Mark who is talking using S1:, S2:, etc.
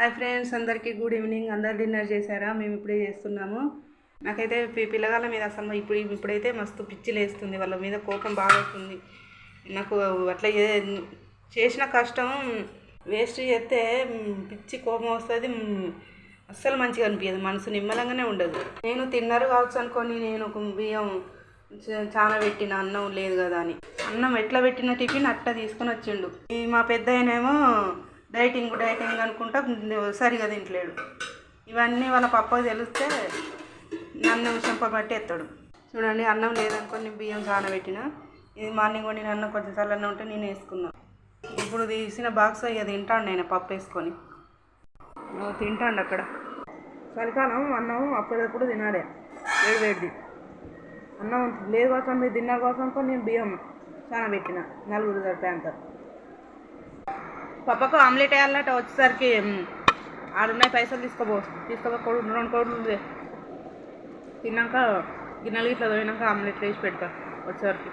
S1: Hi friends, అందరికీ good evening. అందరు dinner చేశారా? మేము ఇప్పుడే చేస్తున్నాము. నాకైతే పిల్లగాళ్ళ మీద అసలు ఇప్పుడైతే మస్తు పిచ్చి లేస్తుంది. వాళ్ళ మీద కోపం బాగా వస్తుంది. నాకు అట్లా చేసిన కష్టం వేస్ట్ చేస్తే పిచ్చి కోపం వస్తుంది. అస్సలు మంచిగా అనిపించదు, మనసు నిమ్మలంగానే ఉండదు. నేను తిన్నారు కావచ్చు అనుకొని నేను బియ్యం చాలా పెట్టిన, అన్నం లేదు కదా అని. అన్నం ఎట్లా పెట్టిన టిఫిన్ అట్లా తీసుకొని వచ్చిండు. మా పెద్ద ఆయనేమో డైటింగ్ అనుకుంటా సరిగా తింటలేడు. ఇవన్నీ వాళ్ళ పప్పకు తెలిస్తే నన్ను చెంపబట్టి ఎత్తాడు. చూడండి, అన్నం లేదనుకొని బియ్యం చాలా పెట్టిన. ఇది మార్నింగ్ వండిన అన్నం కొంచెం చల్లగా ఉంటే నేను వేసుకున్నా. ఇప్పుడు తీసిన బాక్స్ ఇక తింటాడు. నేను పప్పు వేసుకొని తింటాడు. అక్కడ చలికాలం అన్నం అప్పుడప్పుడు తినాలి, వేడి అన్నం లేదు కోసం మీరు డిన్నర్ కోసం నేను బియ్యం చాలా పెట్టిన, నలుగురు సరిపోయేంత. పప్పకు ఆమ్లెట్ వేయాలట. వచ్చేసరికి 6 పైసలు తీసుకోబో 2 కోట్లు తిన్నాక గిన్నెలు ఇట్లా తోయినాక ఆమ్లెట్ వేసి పెడతా వచ్చేసరికి.